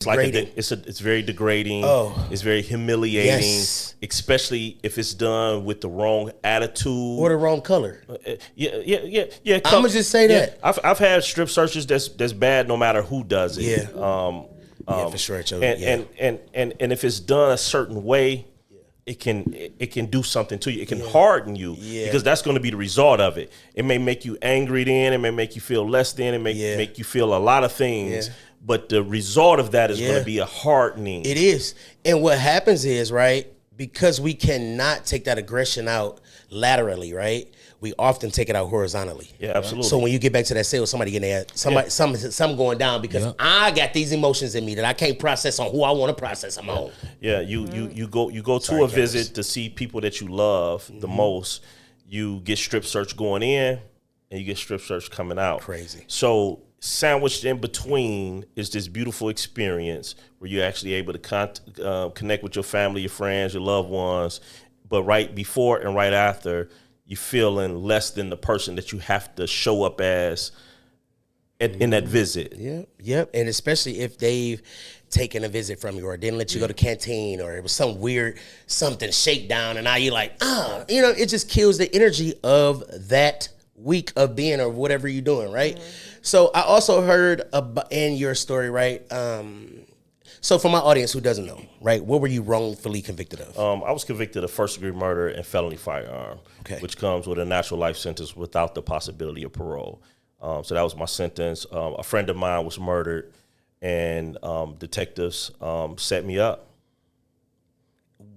It's like it's very degrading. Oh. It's very humiliating, especially if it's done with the wrong attitude or the wrong color. Yeah. I'm gonna just say that. I've had strip searches that's bad no matter who does it. Yeah. For sure. And if it's done a certain way, it can do something to you. It can harden you because that's going to be the result of it. It may make you angry then. It may make you feel less than. It may make you feel a lot of things. Yeah. But the result of that is going to be a hardening. It is. And what happens is, right, because we cannot take that aggression out laterally, right, we often take it out horizontally. Yeah, absolutely. So when you get back to that cell, somebody getting there, something going down because I got these emotions in me that I can't process on who I want to process them on. Yeah, you go to a visit to see people that you love the most. You get strip search going in, and you get strip search coming out. Crazy. So sandwiched in between is this beautiful experience where you're actually able to connect with your family, your friends, your loved ones. But right before and right after, you're feeling less than the person that you have to show up as in that visit. Yep. And especially if they've taken a visit from you or didn't let you go to canteen or it was some weird something shakedown and now you're like, it just kills the energy of that week of being or whatever you're doing, right? So I also heard in your story, right? So for my audience who doesn't know, right, what were you wrongfully convicted of? I was convicted of first-degree murder and felony firearm, which comes with a natural life sentence without the possibility of parole. So that was my sentence. A friend of mine was murdered, and detectives set me up.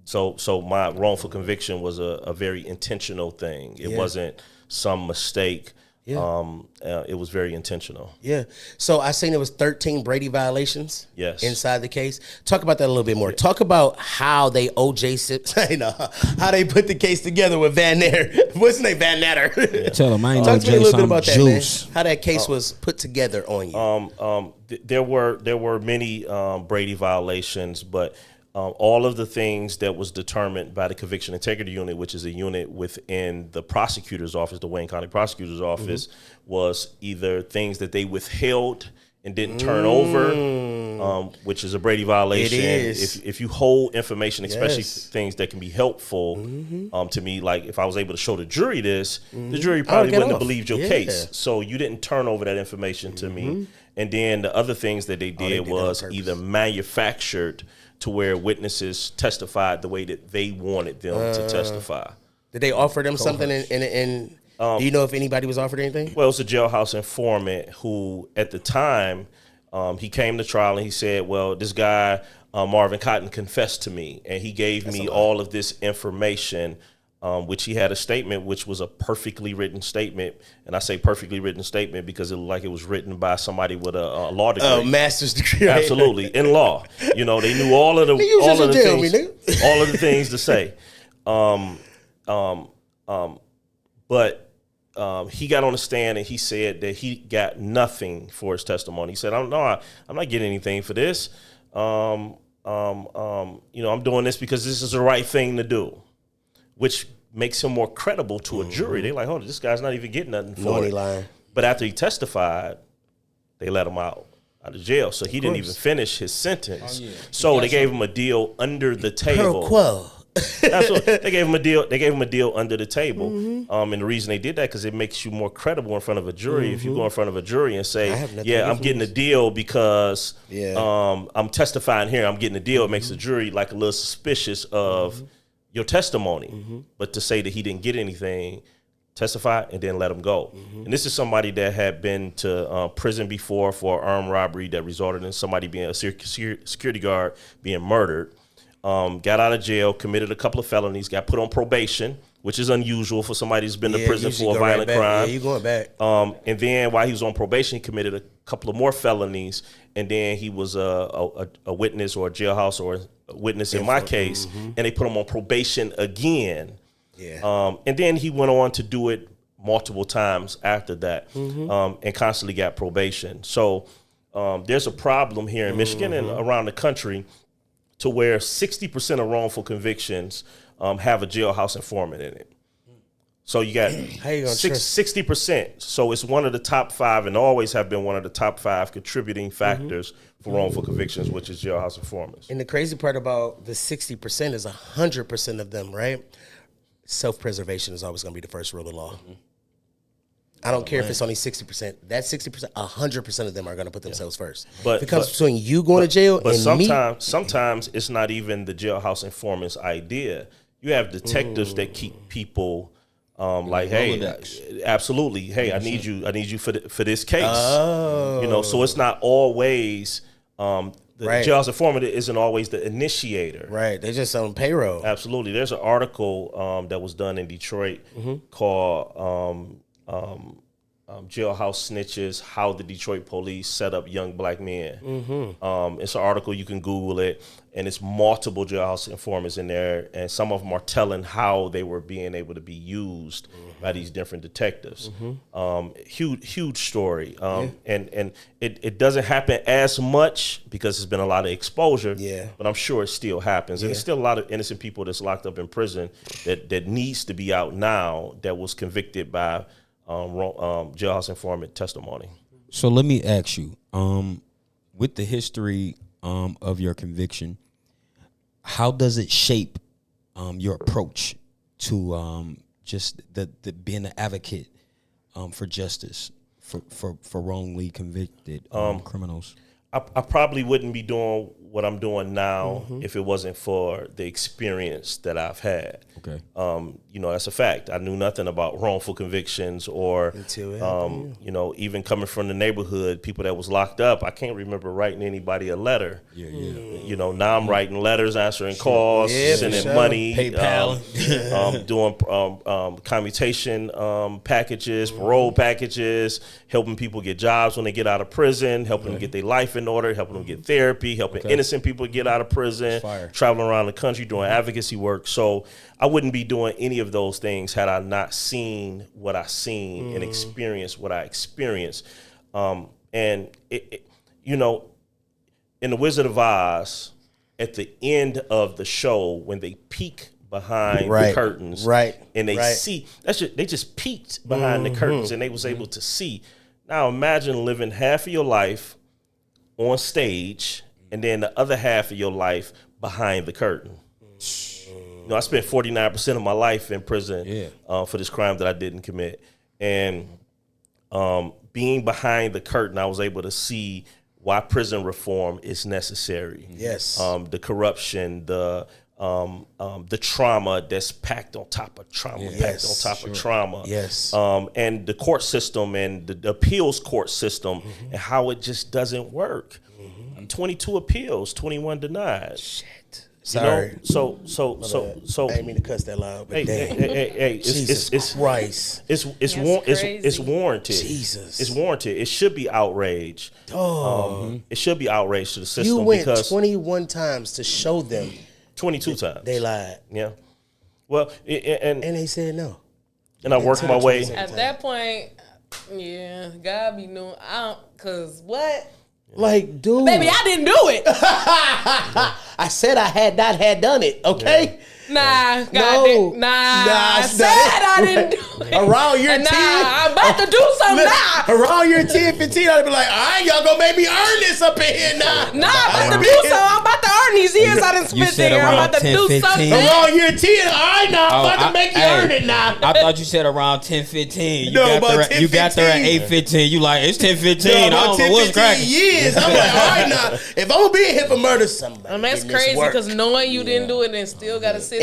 So my wrongful conviction was a very intentional thing. It wasn't some mistake. It was very intentional. Yeah. So I seen there was 13 Brady violations. Yes. Inside the case. Talk about that a little bit more. Talk about how they how they put the case together with Van Natter. What's his name? Van Natter. Tell him I ain't Talk to me a little bit about that, juice. man. How that case was put together on you. There were many Brady violations, but all of the things that was determined by the Conviction Integrity Unit, which is a unit within the prosecutor's office, the Wayne County Prosecutor's Office, was either things that they withheld and didn't turn over, which is a Brady violation. It is. If you hold information, especially things that can be helpful to me, like if I was able to show the jury this, the jury probably wouldn't have believed your case. So you didn't turn over that information to me. And then the other things that they did was either manufactured to where witnesses testified the way that they wanted them to testify. Did they offer them something in do you know if anybody was offered anything? Well, it was a jailhouse informant who, at the time, he came to trial and he said, well, this guy, Marvin Cotton, confessed to me, and he gave me all of this information, which he had a statement, which was a perfectly written statement. And I say perfectly written statement because it looked like it was written by somebody with a law degree. A master's degree. Absolutely, in law. You know, they knew all of the things to say. But he got on the stand and he said that he got nothing for his testimony. He said, I'm not getting anything for this. I'm doing this because this is the right thing to do, which makes him more credible to a jury. They're like, this guy's not even getting nothing for it. Lying. But after he testified, they let him out of jail. So he didn't even finish his sentence. So they gave him a deal under the table. Per quo. That's what they gave him a deal. They gave him a deal under the table, and the reason they did that because it makes you more credible in front of a jury. If you go in front of a jury and say, I'm getting a deal because I'm testifying here, I'm getting a deal, it makes the jury like a little suspicious of your testimony. But to say that he didn't get anything, testify and then let him go. And this is somebody that had been to prison before for armed robbery that resulted in somebody being a security guard being murdered. Got out of jail, committed a couple of felonies, got put on probation, which is unusual for somebody who's been to prison for a violent crime. Yeah, you going back. And then while he was on probation, he committed a couple of more felonies, and then he was a witness or a jailhouse or a witness in my case, and they put him on probation again. And then he went on to do it multiple times after that, and constantly got probation. So there's a problem here in Michigan and around the country to where 60% of wrongful convictions have a jailhouse informant in it. So you got 60%. So it's one of the top 5 and always have been one of the top 5 contributing factors for wrongful convictions, which is jailhouse informants. And the crazy part about the 60% is 100% of them, right? Self-preservation is always going to be the first rule of law. I don't care if it's only 60%. That 60%, 100% of them are going to put themselves first. But if it comes between you going to jail and me. Sometimes it's not even the jailhouse informant's idea. You have detectives that keep people like, hey, absolutely. Hey, I need you for this case. Oh. So it's not always the jailhouse informant isn't always the initiator. Right. They're just on payroll. Absolutely. There's an article that was done in Detroit called Jailhouse Snitches, How the Detroit Police Set Up Young Black Men. It's an article, you can Google it, and it's multiple jailhouse informants in there, and some of them are telling how they were being able to be used by these different detectives. Huge story. And it doesn't happen as much because there's been a lot of exposure, but I'm sure it still happens. And there's still a lot of innocent people that's locked up in prison that needs to be out now that was convicted by jailhouse informant testimony. So let me ask you, with the history of your conviction, how does it shape your approach to just the being an advocate for justice for wrongly convicted criminals? I probably wouldn't be doing what I'm doing now if it wasn't for the experience that I've had. Okay. That's a fact. I knew nothing about wrongful convictions or, even coming from the neighborhood, people that was locked up. I can't remember writing anybody a letter. Now I'm writing letters, answering calls, sending money, PayPal, doing commutation packages, parole packages, helping people get jobs when they get out of prison, helping them get their life in order, helping them get therapy, helping innocent people get out of prison, traveling around the country doing advocacy work. So I wouldn't be doing any of those things had I not seen what I seen and experienced what I experienced. And in The Wizard of Oz, at the end of the show, when they peek behind the curtains, and they see they just peeked behind the curtains and they was able to see. Now imagine living half of your life on stage and then the other half of your life behind the curtain. I spent 49% of my life in prison for this crime that I didn't commit. And being behind the curtain, I was able to see why prison reform is necessary. Yes. The corruption, the trauma that's packed on top of trauma, packed on top of trauma. Yes. And the court system and the appeals court system and how it just doesn't work. 22 appeals, 21 denied. Shit. Sorry. So I didn't mean to cuss that loud, but hey, Jesus Christ. It's warranted. Jesus. It's warranted. It should be outrage. It should be outrage to the system. You went 21 times to show them. 22 times. They lied. Yeah. Well, and they said no. And I worked my way. At that point, God be doing. Cause what? Like, dude. Baby, I didn't do it. I said I had not done it, okay? Nah, I said I didn't do it. Around your 10. I'm about to do something now. Around your 10, 15, I'd be like, all right, y'all gonna make me earn this up in here now. Nah, I'm about to do something. I'm about to earn these years I done spent there. I'm about to do 15. something. Around your 10, all right, now I'm about to make you earn it now. I thought you said around 10, 15. You got there at 10, 8:15. You like, it's 10, 15. I don't know what's cracking. Years. I'm like, all right, now, if I'm gonna be in here for murder, somebody. And that's crazy because knowing you didn't do it and still gotta sit